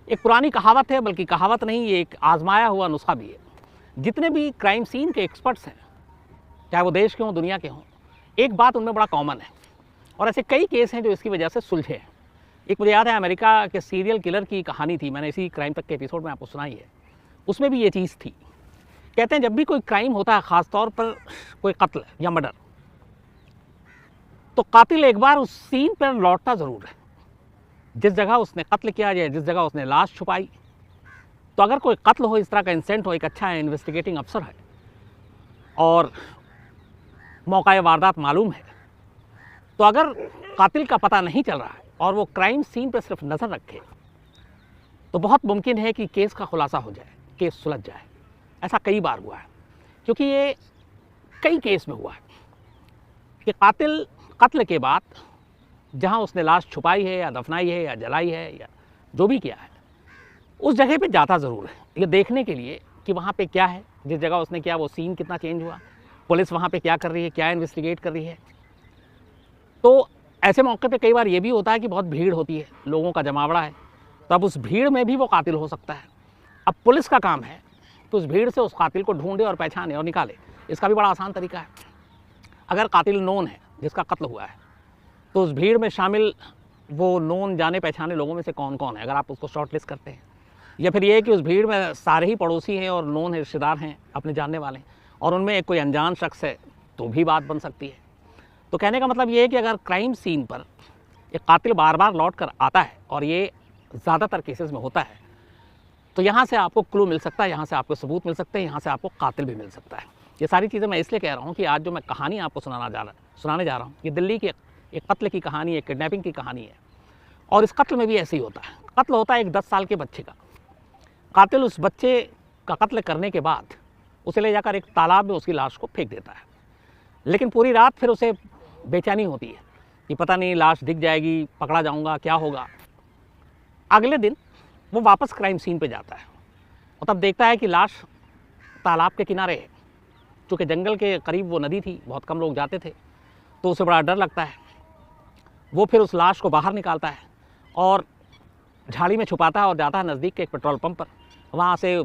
एक पुरानी कहावत है, बल्कि कहावत नहीं, ये एक आजमाया हुआ नुस्खा भी है। जितने भी क्राइम सीन के एक्सपर्ट्स हैं, चाहे वो देश के हों दुनिया के हों, एक बात उनमें बड़ा कॉमन है और ऐसे कई केस हैं जो इसकी वजह से सुलझे हैं। एक मुझे याद है अमेरिका के सीरियल किलर की कहानी थी, मैंने इसी क्राइम तक के एपिसोड में आपको सुनाई है। उसमें भी ये चीज़ थी। कहते हैं जब भी कोई क्राइम होता है, ख़ास तौर पर कोई कत्ल या मर्डर, तो कातिल एक बार उस सीन पर लौटता ज़रूर है जिस जगह उसने कत्ल किया या जिस जगह उसने लाश छुपाई। तो अगर कोई कत्ल हो, इस तरह का इंसिडेंट हो, एक अच्छा इन्वेस्टिगेटिंग अफसर है और मौका वारदात मालूम है, तो अगर कातिल का पता नहीं चल रहा है और वो क्राइम सीन पर सिर्फ नज़र रखे, तो बहुत मुमकिन है कि केस का खुलासा हो जाए, केस सुलझ जाए। ऐसा कई बार हुआ है, क्योंकि ये कई केस में हुआ है कि कातिल कत्ल के बाद जहाँ उसने लाश छुपाई है या दफनाई है या जलाई है या जो भी किया है, उस जगह पे जाता ज़रूर है ये देखने के लिए कि वहाँ पे क्या है, जिस जगह उसने किया वो सीन कितना चेंज हुआ, पुलिस वहाँ पे क्या कर रही है, क्या इन्वेस्टिगेट कर रही है। तो ऐसे मौके पे कई बार ये भी होता है कि बहुत भीड़ होती है, लोगों का जमावड़ा है, तो अब उस भीड़ में भी वो कातिल हो सकता है। अब पुलिस का काम है कि उस भीड़ से उस कातिल को ढूंढे और पहचाने और निकाले। इसका भी बड़ा आसान तरीका है। अगर कातिल नोन है जिसका कत्ल हुआ है, तो उस भीड़ में शामिल वो नोन जाने पहचाने लोगों में से कौन कौन है, अगर आप उसको शॉर्ट लिस्ट करते हैं, या फिर ये है कि उस भीड़ में सारे ही पड़ोसी हैं और नोन है, रिश्तेदार हैं, अपने जानने वाले हैं, और उनमें एक कोई अनजान शख्स है, तो भी बात बन सकती है। तो कहने का मतलब ये है कि अगर क्राइम सीन पर एक कातिल बार बार लौट कर आता है, और ये ज़्यादातर केसेस में होता है, तो यहाँ से आपको क्लू मिल सकता है, यहाँ से आपको सबूत मिल सकते हैं, यहाँ से आपको कातिल भी मिल सकता है। ये सारी चीज़ें मैं इसलिए कह रहा हूँ कि आज जो मैं कहानी आपको सुनाने जा रहा हूँ, ये दिल्ली की एक कत्ल की कहानी है, किडनैपिंग की कहानी है। और इस कत्ल में भी ऐसे ही होता है। कत्ल होता है एक 10 साल के बच्चे का। कातिल उस बच्चे का कत्ल करने के बाद उसे ले जाकर एक तालाब में उसकी लाश को फेंक देता है। लेकिन पूरी रात फिर उसे बेचैनी होती है कि पता नहीं लाश दिख जाएगी, पकड़ा जाऊंगा, क्या होगा। अगले दिन वो वापस क्राइम सीन पे जाता है और तब देखता है कि लाश तालाब के किनारे है। चूँकि जंगल के करीब वो नदी थी, बहुत कम लोग जाते थे, तो उसे बड़ा डर लगता है। वो फिर उस लाश को बाहर निकालता है और झाड़ी में छुपाता है और जाता है नज़दीक के एक पेट्रोल पंप पर। वहाँ से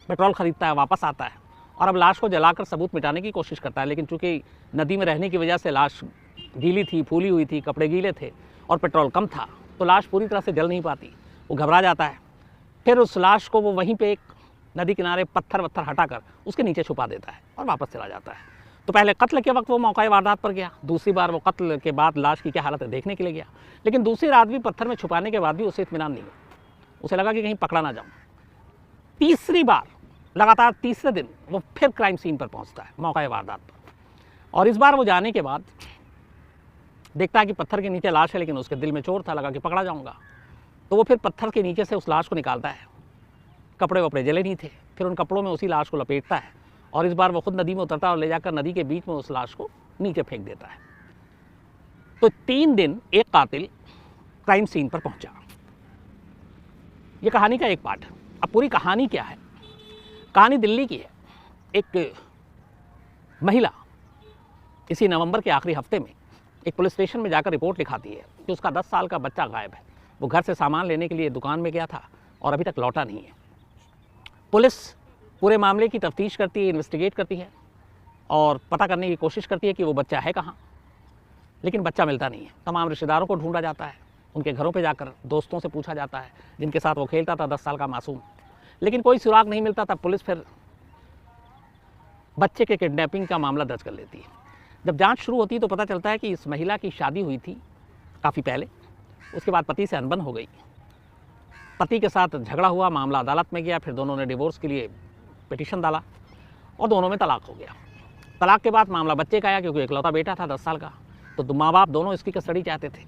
पेट्रोल ख़रीदता है, वापस आता है और अब लाश को जलाकर सबूत मिटाने की कोशिश करता है। लेकिन चूँकि नदी में रहने की वजह से लाश गीली थी, फूली हुई थी, कपड़े गीले थे और पेट्रोल कम था, तो लाश पूरी तरह से जल नहीं पाती। वो घबरा जाता है। फिर उस लाश को वो वहीं पे एक नदी किनारे पत्थर वत्थर हटाकर उसके नीचे छुपा देता है और वापस चला जाता है। तो पहले कत्ल के वक्त वो मौका वारदात पर गया, दूसरी बार वो कत्ल के बाद लाश की क्या हालत है देखने के लिए गया। लेकिन दूसरी रात भी पत्थर में छुपाने के बाद भी उसे इत्मीनान नहीं हुआ। उसे लगा कि कहीं पकड़ा ना जाऊँ। तीसरी बार, लगातार तीसरे दिन वो फिर क्राइम सीन पर पहुँचता है, मौका वारदात पर। और इस बार वो जाने के बाद देखता है कि पत्थर के नीचे लाश है, लेकिन उसके दिल में चोर था, लगा कि पकड़ा जाऊँगा। तो वो फिर पत्थर के नीचे से उस लाश को निकालता है। कपड़े वपड़े जले नहीं थे। फिर उन कपड़ों में उसी लाश को लपेटता है और इस बार वो खुद नदी में उतरता है और ले जाकर नदी के बीच में उस लाश को नीचे फेंक देता है। तो 3 दिन एक कातिल क्राइम सीन पर पहुंचा। ये कहानी का एक पार्ट। अब पूरी कहानी क्या है? कहानी दिल्ली की है। एक महिला इसी नवंबर के आखिरी हफ्ते में एक पुलिस स्टेशन में जाकर रिपोर्ट लिखाती है कि उसका 10 साल का बच्चा गायब है। वो घर से सामान लेने के लिए दुकान में गया था और अभी तक लौटा नहीं है। पुलिस पूरे मामले की तफ्तीश करती है, इन्वेस्टिगेट करती है और पता करने की कोशिश करती है कि वो बच्चा है कहाँ। लेकिन बच्चा मिलता नहीं है। तमाम रिश्तेदारों को ढूंढा जाता है, उनके घरों पे जाकर दोस्तों से पूछा जाता है जिनके साथ वो खेलता था, 10 साल का मासूम। लेकिन कोई सुराग नहीं मिलता। तब पुलिस फिर बच्चे के किडनैपिंग का मामला दर्ज कर लेती है। जब जांच शुरू होती है तो पता चलता है कि इस महिला की शादी हुई थी काफ़ी पहले। उसके बाद पति से अनबन हो गई, पति के साथ झगड़ा हुआ, मामला अदालत में गया, फिर दोनों ने डिवोर्स के लिए पिटीशन डाला और दोनों में तलाक हो गया। तलाक के बाद मामला बच्चे का आया, क्योंकि इकलौता बेटा था 10 साल का, तो माँ बाप दोनों इसकी कस्टडी चाहते थे।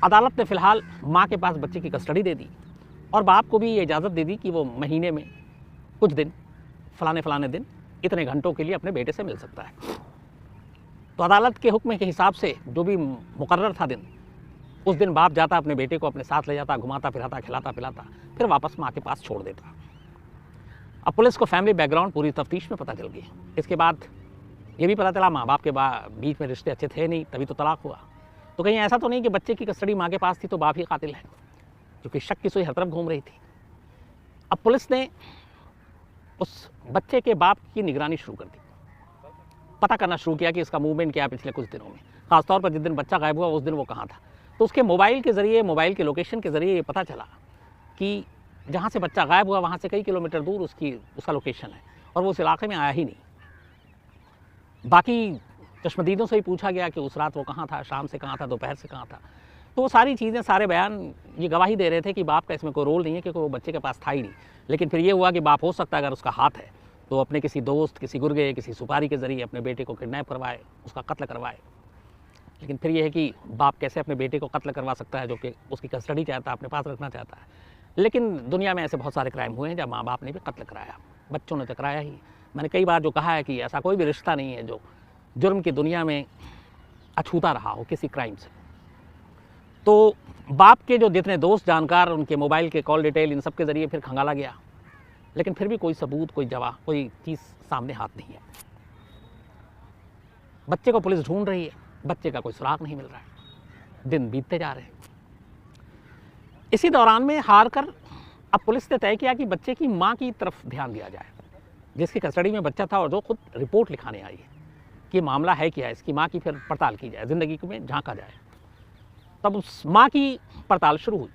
अदालत ने फ़िलहाल माँ के पास बच्चे की कस्टडी दे दी और बाप को भी ये इजाज़त दे दी कि वो महीने में कुछ दिन, फलाने दिन, इतने घंटों के लिए अपने बेटे से मिल सकता है। तो अदालत के हुक्म के हिसाब से जो भी मुकर्रर था दिन, उस दिन बाप जाता, अपने बेटे को अपने साथ ले जाता, घुमाता फिराता, खिलाता पिलाता, फिर वापस माँ के पास छोड़ देता। अब पुलिस को फैमिली बैकग्राउंड पूरी तफ्तीश में पता चल गई। इसके बाद ये भी पता चला माँ बाप के बीच में रिश्ते अच्छे थे नहीं, तभी तो तलाक हुआ। तो कहीं ऐसा तो नहीं कि बच्चे की कस्टडी माँ के पास थी तो बाप ही कातिल है, क्योंकि शक की सुई हर तरफ घूम रही थी। अब पुलिस ने उस बच्चे के बाप की निगरानी शुरू कर दी, पता करना शुरू किया कि इसका मूवमेंट क्या है पिछले कुछ दिनों में, खासतौर पर जिस दिन बच्चा गायब हुआ उस दिन वो कहाँ था। तो उसके मोबाइल के ज़रिए, मोबाइल के लोकेशन के ज़रिए ये पता चला कि जहाँ से बच्चा गायब हुआ वहाँ से कई किलोमीटर दूर उसका लोकेशन है और वो उस इलाके में आया ही नहीं। बाकी चश्मदीदों से ही पूछा गया कि उस रात वो कहाँ था, शाम से कहाँ था, दोपहर से कहाँ था। तो वो सारी चीज़ें, सारे बयान ये गवाही दे रहे थे कि बाप का इसमें कोई रोल नहीं है, क्योंकि वो बच्चे के पास था ही नहीं। लेकिन फिर ये हुआ कि बाप हो सकता है अगर उसका हाथ है तो अपने किसी दोस्त, किसी गुर्गे, किसी सुपारी के ज़रिए अपने बेटे को किडनैप करवाए, उसका कत्ल करवाए। लेकिन फिर ये है कि बाप कैसे अपने बेटे को कत्ल करवा सकता है जो कि उसकी कस्टडी चाहता है, अपने पास रखना चाहता है। लेकिन दुनिया में ऐसे बहुत सारे क्राइम हुए हैं जब माँ बाप ने भी कत्ल कराया, बच्चों ने तो कराया ही। मैंने कई बार जो कहा है कि ऐसा कोई भी रिश्ता नहीं है जो जुर्म की दुनिया में अछूता रहा हो किसी क्राइम से। तो बाप के जो जितने दोस्त, जानकार, उनके मोबाइल के कॉल डिटेल, इन सब के ज़रिए फिर खंगाला गया, लेकिन फिर भी कोई सबूत, कोई गवाह, कोई चीज़ सामने हाथ नहीं है। बच्चे को पुलिस ढूंढ रही है, बच्चे का कोई सुराग नहीं मिल रहा है, दिन बीतते जा रहे हैं। इसी दौरान में हार कर अब पुलिस ने तय किया कि बच्चे की माँ की तरफ ध्यान दिया जाए, जिसकी कस्टडी में बच्चा था और जो खुद रिपोर्ट लिखाने आई है कि मामला है क्या है, इसकी माँ की फिर पड़ताल की जाए, ज़िंदगी में झांका जाए। तब उस माँ की पड़ताल शुरू हुई।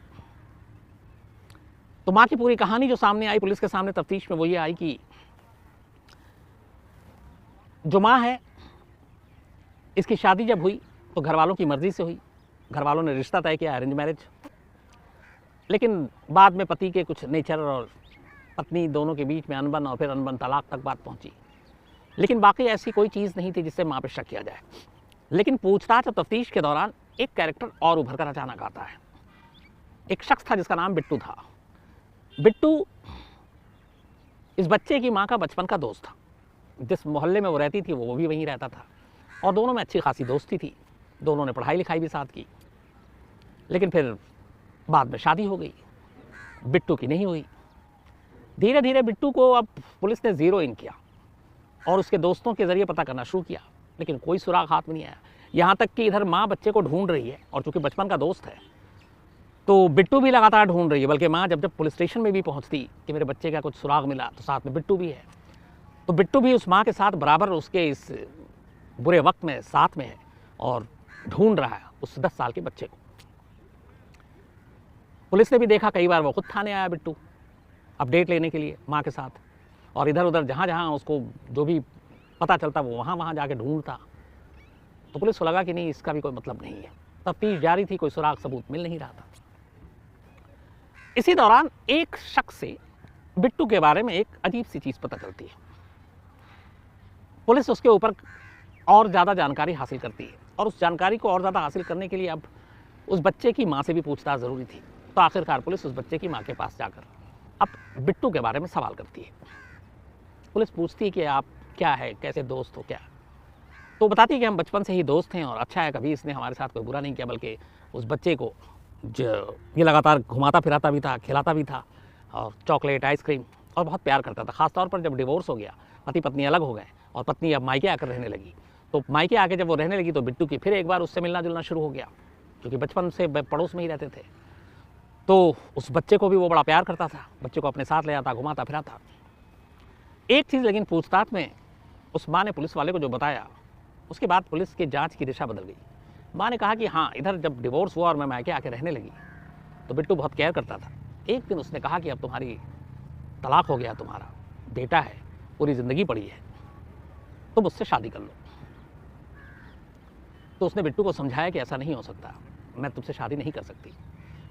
तो माँ की पूरी कहानी जो सामने आई पुलिस के सामने तफ्तीश में, वो ये आई कि जो माँ है, इसकी शादी जब हुई तो घर वालों की मर्ज़ी से हुई। घर वालों ने रिश्ता तय किया, अरेंज मैरिज। लेकिन बाद में पति के कुछ नेचर और पत्नी दोनों के बीच में अनबन और फिर अनबन तलाक तक बात पहुंची। लेकिन बाकी ऐसी कोई चीज़ नहीं थी जिससे माँ पे शक किया जाए। लेकिन पूछताछ और तफ्तीश के दौरान एक कैरेक्टर और उभर कर अचानक आता है। एक शख्स था जिसका नाम बिट्टू था। बिट्टू इस बच्चे की माँ का बचपन का दोस्त था। जिस मोहल्ले में वो रहती थी वो भी वहीं रहता था और दोनों में अच्छी खासी दोस्ती थी। दोनों ने पढ़ाई लिखाई भी साथ की। लेकिन फिर बाद में शादी हो गई, बिट्टू की नहीं हुई। धीरे धीरे बिट्टू को अब पुलिस ने ज़ीरो इन किया और उसके दोस्तों के ज़रिए पता करना शुरू किया, लेकिन कोई सुराग हाथ में नहीं आया। यहाँ तक कि इधर माँ बच्चे को ढूंढ रही है और चूँकि बचपन का दोस्त है तो बिट्टू भी लगातार ढूंढ रही है। बल्कि माँ जब पुलिस स्टेशन में भी पहुँचती कि मेरे बच्चे का कुछ सुराग मिला तो साथ में बिट्टू भी है, तो बिट्टू भी उस माँ के साथ बराबर उसके इस बुरे वक्त में साथ में है और ढूंढ रहा है उस 10 साल के बच्चे को। पुलिस ने भी देखा, कई बार वो खुद थाने आया बिट्टू अपडेट लेने के लिए माँ के साथ, और इधर उधर जहाँ जहाँ उसको जो भी पता चलता वो वहाँ वहाँ जाके ढूंढता। तो पुलिस को लगा कि नहीं, इसका भी कोई मतलब नहीं है। तफ्तीश जारी थी, कोई सुराग सबूत मिल नहीं रहा था। इसी दौरान एक शख्स से बिट्टू के बारे में एक अजीब सी चीज़ पता चलती है। पुलिस उसके ऊपर और ज़्यादा जानकारी हासिल करती है और उस जानकारी को और ज़्यादा हासिल करने के लिए अब उस बच्चे की माँ से भी पूछताछ ज़रूरी थी। तो आखिरकार पुलिस उस बच्चे की माँ के पास जाकर अब बिट्टू के बारे में सवाल करती है। पुलिस पूछती है कि आप क्या है, कैसे दोस्त हो क्या? तो बताती है कि हम बचपन से ही दोस्त हैं और अच्छा है, कभी इसने हमारे साथ कोई बुरा नहीं किया, बल्कि उस बच्चे को जो ये लगातार घुमाता फिराता भी था, खिलाता भी था और चॉकलेट, आइसक्रीम, और बहुत प्यार करता था। ख़ासतौर पर जब डिवोर्स हो गया, पति पत्नी अलग हो गए और पत्नी अब मायके आकर रहने लगी, तो मायके आके जब वो रहने लगी तो बिट्टू की फिर एक बार उससे मिलना जुलना शुरू हो गया, क्योंकि बचपन से पड़ोस में ही रहते थे। तो उस बच्चे को भी वो बड़ा प्यार करता था, बच्चे को अपने साथ ले आता, घुमाता फिराता। एक चीज़ लेकिन पूछताछ में उस माँ ने पुलिस वाले को जो बताया, उसके बाद पुलिस की जांच की दिशा बदल गई। माँ ने कहा कि हाँ, इधर जब डिवोर्स हुआ और मैं मायके आके रहने लगी तो बिट्टू बहुत केयर करता था। एक दिन उसने कहा कि अब तुम्हारी तलाक हो गया, तुम्हारा बेटा है, पूरी ज़िंदगी पड़ी है, तुम उससे शादी कर लो। तो उसने बिट्टू को समझाया कि ऐसा नहीं हो सकता, मैं तुमसे शादी नहीं कर सकती।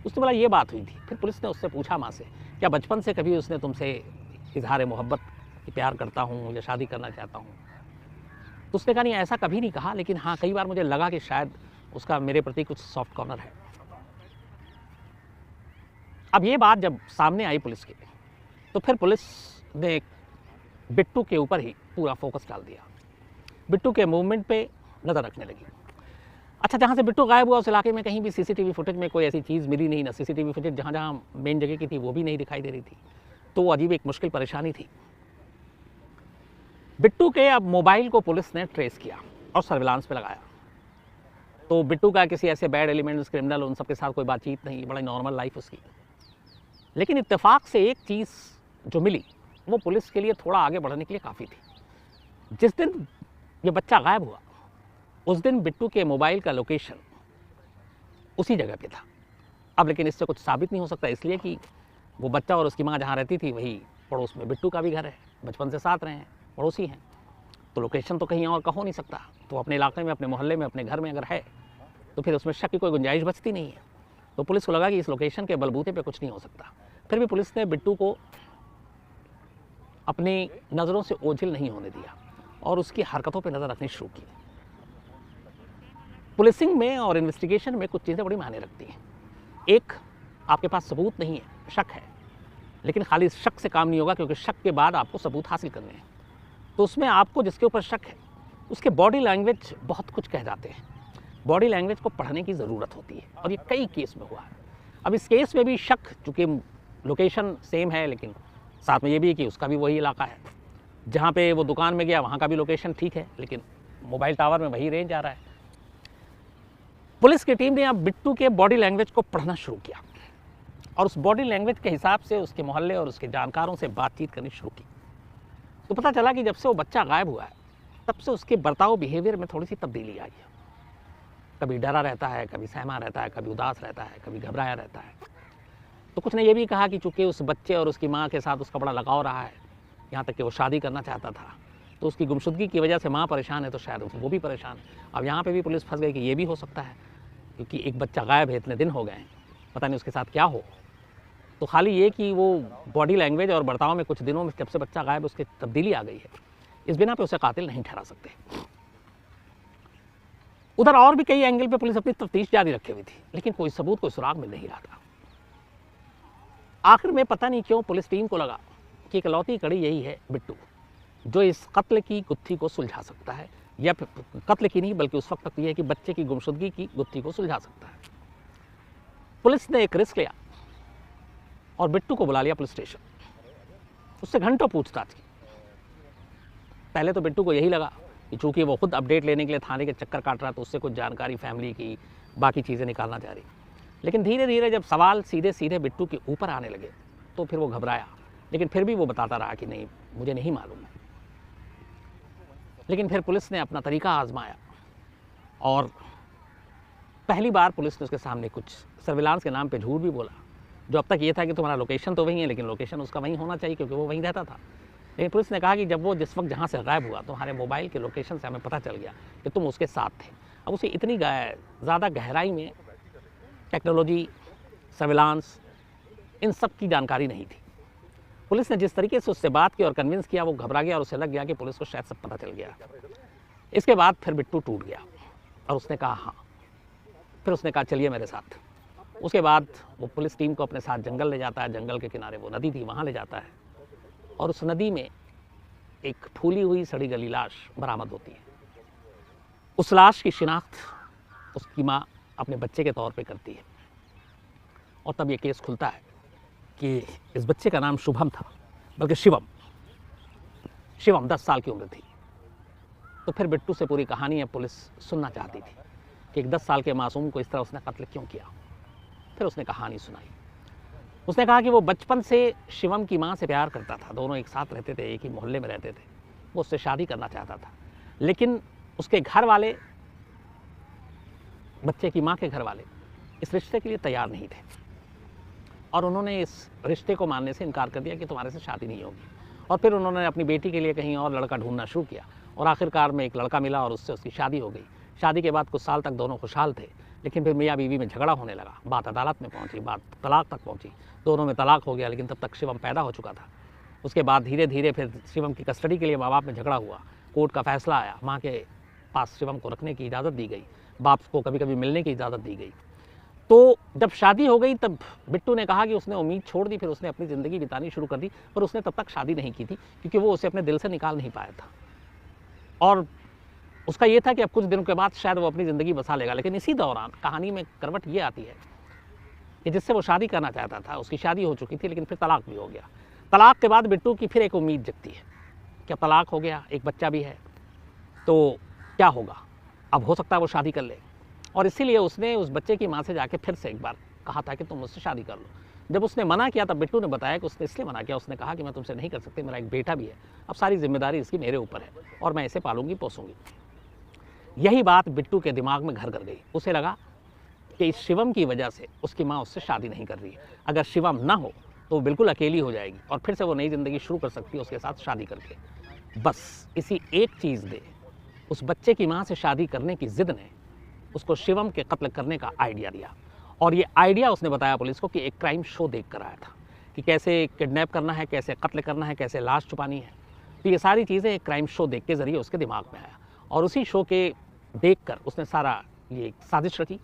उसने बोला ये बात हुई थी। फिर पुलिस ने उससे पूछा माँ से, क्या बचपन से कभी उसने तुमसे इजहार मोहब्बत कि प्यार करता हूँ या शादी करना चाहता हूँ? तो उसने कहा नहीं, ऐसा कभी नहीं कहा, लेकिन हाँ कई बार मुझे लगा कि शायद उसका मेरे प्रति कुछ सॉफ्ट कॉर्नर है। अब ये बात जब सामने आई पुलिस के, तो फिर पुलिस ने बिट्टू के ऊपर ही पूरा फोकस डाल दिया, बिट्टू के मूवमेंट पे नज़र रखने लगी। अच्छा, जहाँ से बिट्टू गायब हुआ उस इलाके में कहीं भी सीसीटीवी फुटेज में कोई ऐसी चीज़ मिली नहीं, ना सीसीटीवी फुटेज जहाँ जहाँ मेन जगह की थी वो भी नहीं दिखाई दे रही थी। तो वो अजीब एक मुश्किल परेशानी थी। बिट्टू के अब मोबाइल को पुलिस ने ट्रेस किया और सर्विलांस पे लगाया। तो बिट्टू का किसी ऐसे बैड एलिमेंट्स, क्रिमिनल, उन सब के साथ कोई बातचीत नहीं, बड़ा नॉर्मल लाइफ उसकी। लेकिन इत्तेफाक से एक चीज़ जो मिली वो पुलिस के लिए थोड़ा आगे बढ़ने के लिए काफ़ी थी। जिस दिन ये बच्चा गायब हुआ उस दिन बिट्टू के मोबाइल का लोकेशन उसी जगह पे था। अब लेकिन इससे कुछ साबित नहीं हो सकता, इसलिए कि वो बच्चा और उसकी माँ जहाँ रहती थी वही पड़ोस में बिट्टू का भी घर है, बचपन से साथ रहे हैं, पड़ोसी हैं, तो लोकेशन तो कहीं और का हो नहीं सकता। तो अपने इलाके में, अपने मोहल्ले में, अपने घर में अगर है तो फिर उसमें शक की कोई गुंजाइश बचती नहीं है। तो पुलिस को लगा कि इस लोकेशन के बलबूते पे कुछ नहीं हो सकता। फिर भी पुलिस ने बिट्टू को अपनी नज़रों से ओझल नहीं होने दिया और उसकी हरकतों पे नज़र रखनी शुरू की। पुलिसिंग में और इन्वेस्टिगेशन में कुछ चीज़ें बड़ी मायने रखती हैं। एक, आपके पास सबूत नहीं है, शक है, लेकिन खाली शक से काम नहीं होगा, क्योंकि शक के बाद आपको सबूत हासिल करने हैं। तो उसमें आपको जिसके ऊपर शक है उसके बॉडी लैंग्वेज बहुत कुछ कह जाते हैं। बॉडी लैंग्वेज को पढ़ने की ज़रूरत होती है और ये कई केस में हुआ है। अब इस केस में भी शक, चूँकि लोकेशन सेम है लेकिन साथ में ये भी है कि उसका भी वही इलाका है, जहाँ पे वो दुकान में गया वहाँ का भी लोकेशन ठीक है, लेकिन मोबाइल टावर में वही रेंज आ रहा है। पुलिस की टीम ने अब बिट्टू के बॉडी लैंग्वेज को पढ़ना शुरू किया और उस बॉडी लैंग्वेज के हिसाब से उसके मोहल्ले और उसके जानकारों से बातचीत करनी शुरू की। तो पता चला कि जब से वो बच्चा गायब हुआ है तब से उसके बर्ताव, बिहेवियर में थोड़ी सी तब्दीली आई है। कभी डरा रहता है, कभी सहमा रहता है, कभी उदास रहता है, कभी घबराया रहता है। तो कुछ ने ये भी कहा कि चूंकि उस बच्चे और उसकी माँ के साथ उसका बड़ा लगाव रहा है, यहाँ तक कि वो शादी करना चाहता था, तो उसकी गुमशुदगी की वजह से माँ परेशान है तो शायद वो भी परेशान है। अब यहाँ पे भी पुलिस फंस गई कि ये भी हो सकता है, क्योंकि एक बच्चा गायब है, इतने दिन हो गए हैं, पता नहीं उसके साथ क्या हो। तो खाली ये कि वो बॉडी लैंग्वेज और बर्ताव में कुछ दिनों में जब से बच्चा गायब उसकी तब्दीली आ गई है, इस बिना पे उसे कातिल नहीं ठहरा सकते। उधर और भी कई एंगल पे पुलिस अपनी तफ्तीश जारी रखे हुई थी, लेकिन कोई सबूत, कोई सुराग मिल नहीं रहा था। आखिर में पता नहीं क्यों पुलिस टीम को लगा कि इकलौती कड़ी यही है बिट्टू, जो इस कत्ल की गुत्थी को सुलझा सकता है, या कत्ल की नहीं बल्कि उस वक्त तक यह है कि बच्चे की गुमशुदगी की गुत्थी को सुलझा सकता है। पुलिस ने एक रिस्क लिया और बिट्टू को बुला लिया पुलिस स्टेशन। उससे घंटों पूछताछ की। पहले तो बिट्टू को यही लगा कि चूंकि वो खुद अपडेट लेने के लिए थाने के चक्कर काट रहा, तो उससे कुछ जानकारी फैमिली की, बाकी चीज़ें निकालना चाह रही। लेकिन धीरे धीरे जब सवाल सीधे सीधे बिट्टू के ऊपर आने लगे तो फिर वो घबराया, लेकिन फिर भी वो बताता रहा कि नहीं, मुझे नहीं मालूम है। लेकिन फिर पुलिस ने अपना तरीका आजमाया और पहली बार पुलिस ने उसके सामने कुछ सर्विलांस के नाम पे झूठ भी बोला, जो अब तक ये था कि तुम्हारा लोकेशन तो वही है, लेकिन लोकेशन उसका वहीं होना चाहिए क्योंकि वो वहीं रहता था। लेकिन पुलिस ने कहा कि जब वो जिस वक्त जहाँ से गायब हुआ तुम्हारे मोबाइल के लोकेशन से हमें पता चल गया कि तुम उसके साथ थे। अब उसे इतनी ज़्यादा गहराई में टेक्नोलॉजी, सर्विलांस, इन सब की जानकारी नहीं थी। पुलिस ने जिस तरीके से उससे बात की और कन्विंस किया, वो घबरा गया और उसे लग गया कि पुलिस को शायद सब पता चल गया। इसके बाद फिर बिट्टू टूट गया और उसने कहा हाँ। फिर उसने कहा चलिए मेरे साथ। उसके बाद वो पुलिस टीम को अपने साथ जंगल ले जाता है। जंगल के किनारे वो नदी थी, वहाँ ले जाता है और उस नदी में एक फूली हुई सड़ी गली लाश बरामद होती है। उस लाश की शिनाख्त उसकी माँ अपने बच्चे के तौर पे करती है और तब ये केस खुलता है कि इस बच्चे का नाम शुभम था, बल्कि शिवम 10 साल की उम्र थी। तो फिर बिट्टू से पूरी कहानी अब पुलिस सुनना चाहती थी कि एक 10 साल के मासूम को इस तरह उसने कत्ल क्यों किया। फिर उसने कहानी सुनाई। उसने कहा कि वो बचपन से शिवम की माँ से प्यार करता था, दोनों एक साथ रहते थे, एक ही मोहल्ले में रहते थे। वो उससे शादी करना चाहता था, लेकिन उसके घर वाले, बच्चे की माँ के घर वाले इस रिश्ते के लिए तैयार नहीं थे और उन्होंने इस रिश्ते को मानने से इनकार कर दिया कि तुम्हारे से शादी नहीं होगी। और फिर उन्होंने अपनी बेटी के लिए कहीं और लड़का ढूंढना शुरू किया और आखिरकार में एक लड़का मिला और उससे उसकी शादी हो गई। शादी के बाद कुछ साल तक दोनों खुशहाल थे, लेकिन फिर मियाँ बीवी में झगड़ा होने लगा। बात अदालत में पहुँची, बात तलाक तक पहुँची, दोनों में तलाक हो गया। लेकिन तब तक शिवम पैदा हो चुका था। उसके बाद धीरे धीरे फिर शिवम की कस्टडी के लिए माँ बाप में झगड़ा हुआ। कोर्ट का फैसला आया, माँ के पास शिवम को रखने की इजाज़त दी गई, बाप को कभी कभी मिलने की इजाज़त दी गई। तो जब शादी हो गई तब बिट्टू ने कहा कि उसने उम्मीद छोड़ दी, फिर उसने अपनी ज़िंदगी बितानी शुरू कर दी। पर उसने तब तक शादी नहीं की थी क्योंकि वो उसे अपने दिल से निकाल नहीं पाया था और उसका ये था कि अब कुछ दिनों के बाद शायद वो अपनी ज़िंदगी बसा लेगा। लेकिन इसी दौरान कहानी में करवट ये आती है कि जिससे वो शादी करना चाहता था उसकी शादी हो चुकी थी, लेकिन फिर तलाक भी हो गया। तलाक के बाद बिट्टू की फिर एक उम्मीद जगती है, क्या तलाक हो गया, एक बच्चा भी है, तो क्या होगा, अब हो सकता है वो शादी कर ले। और इसीलिए उसने उस बच्चे की माँ से जाके फिर से एक बार कहा था कि तुम मुझसे शादी कर लो। जब उसने मना किया तब बिट्टू ने बताया कि उसने इसलिए मना किया, उसने कहा कि मैं तुमसे नहीं कर सकती, मेरा एक बेटा भी है, अब सारी जिम्मेदारी इसकी मेरे ऊपर है और मैं इसे पालूंगी पोसूंगी। यही बात बिट्टू के दिमाग में घर कर गई। उसे लगा कि इस शिवम की वजह से उसकी माँ उससे शादी नहीं कर रही है, अगर शिवम ना हो तो वो बिल्कुल अकेली हो जाएगी और फिर से वो नई ज़िंदगी शुरू कर सकती है उसके साथ शादी करके। बस इसी एक चीज़ ने, उस बच्चे की माँ से शादी करने की ज़िद ने उसको शिवम के कत्ल करने का आइडिया दिया। और ये आइडिया उसने बताया पुलिस को कि एक क्राइम शो देख कर आया था कि कैसे किडनैप करना है, कैसे कत्ल करना है, कैसे लाश छुपानी है। तो ये सारी चीज़ें एक क्राइम शो देख के ज़रिए उसके दिमाग में आया और उसी शो के देख कर उसने सारा ये साजिश रची।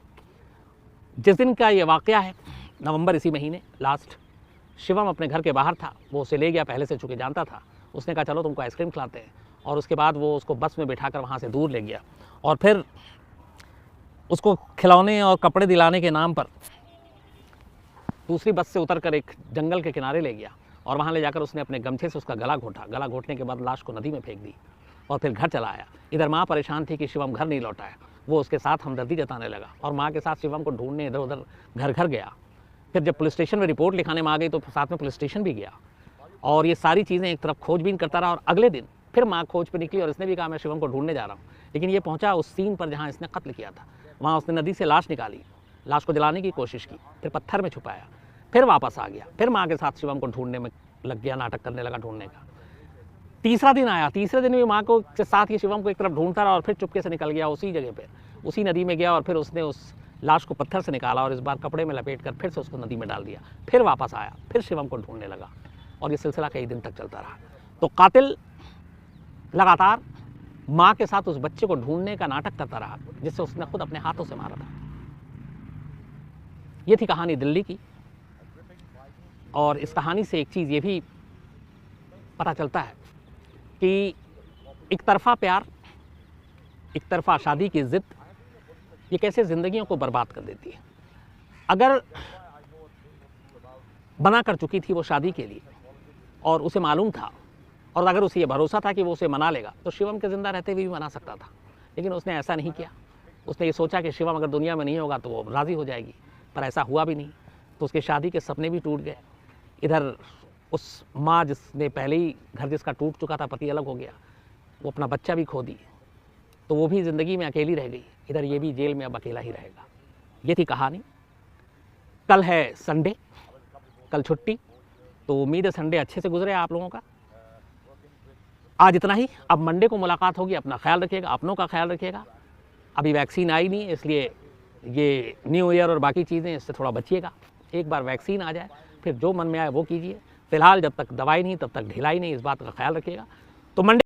जिस दिन का ये वाक़या है, नवंबर इसी महीने लास्ट, शिवम अपने घर के बाहर था, वो उसे ले गया, पहले से चूँकि जानता था। उसने कहा चलो तुमको आइसक्रीम खिलाते हैं, और उसके बाद वो उसको बस में बिठाकर वहाँ से दूर ले गया और फिर उसको खिलौने और कपड़े दिलाने के नाम पर दूसरी बस से उतरकर एक जंगल के किनारे ले गया और वहाँ ले जाकर उसने अपने गमछे से उसका गला घोटा। गला घोटने के बाद लाश को नदी में फेंक दी और फिर घर चला आया। इधर माँ परेशान थी कि शिवम घर नहीं लौटा है, वो उसके साथ हमदर्दी जताने लगा और माँ के साथ शिवम को ढूंढने इधर उधर घर घर गया। फिर जब पुलिस स्टेशन में रिपोर्ट लिखाने में आ गई तो साथ में पुलिस स्टेशन भी गया और ये सारी चीज़ें एक तरफ खोजबीन करता रहा। और अगले दिन फिर माँ खोज पे निकली और इसने भी कहा मैं शिवम को ढूंढने जा रहा हूँ, लेकिन ये पहुँचा उस सीन पर जहाँ इसने कत्ल किया था। वहाँ उसने नदी से लाश निकाली, लाश को जलाने की कोशिश की, फिर पत्थर में छुपाया, फिर वापस आ गया, फिर माँ के साथ शिवम को ढूंढने में लग गया, नाटक करने लगा ढूंढने का। तीसरा दिन आया, तीसरे दिन भी माँ को के साथ ही शिवम को एक तरफ ढूंढता रहा और फिर चुपके से निकल गया उसी जगह पे, उसी नदी में गया और फिर उसने उस लाश को पत्थर से निकाला और इस बार कपड़े में लपेट कर फिर से उसको नदी में डाल दिया। फिर वापस आया, फिर शिवम को ढूंढने लगा और ये सिलसिला कई दिन तक चलता रहा। तो कातिल लगातार माँ के साथ उस बच्चे को ढूंढने का नाटक करता रहा जिससे उसने खुद अपने हाथों से मारा था। ये थी कहानी दिल्ली की। और इस कहानी से एक चीज़ ये भी पता चलता है कि एक तरफा प्यार, एक तरफा शादी की ज़िद, ये कैसे ज़िंदगियों को बर्बाद कर देती है। अगर बना कर चुकी थी वो शादी के लिए और उसे मालूम था और अगर उसे ये भरोसा था कि वो उसे मना लेगा तो शिवम के ज़िंदा रहते हुए भी मना सकता था, लेकिन उसने ऐसा नहीं किया। उसने ये सोचा कि शिवम अगर दुनिया में नहीं होगा तो वो राज़ी हो जाएगी, पर ऐसा हुआ भी नहीं। तो उसके शादी के सपने भी टूट गए। इधर उस माँ जिसने पहले ही घर जिसका टूट चुका था, पति अलग हो गया, वो अपना बच्चा भी खो दी, तो वो भी ज़िंदगी में अकेली रह गई। इधर ये भी जेल में अब अकेला ही रहेगा। ये थी कहानी। कल है संडे, कल छुट्टी, तो उम्मीद है संडे अच्छे से गुजरे आप लोगों का। आज इतना ही, अब मंडे को मुलाकात होगी। अपना ख्याल रखिएगा, अपनों का ख्याल रखिएगा। अभी वैक्सीन आई नहीं, इसलिए ये न्यू ईयर और बाकी चीज़ें इससे थोड़ा बचिएगा। एक बार वैक्सीन आ जाए फिर जो मन में आए वो कीजिए। फिलहाल जब तक दवाई नहीं तब तक ढिलाई नहीं, इस बात का ख्याल रखिएगा। तो मंडे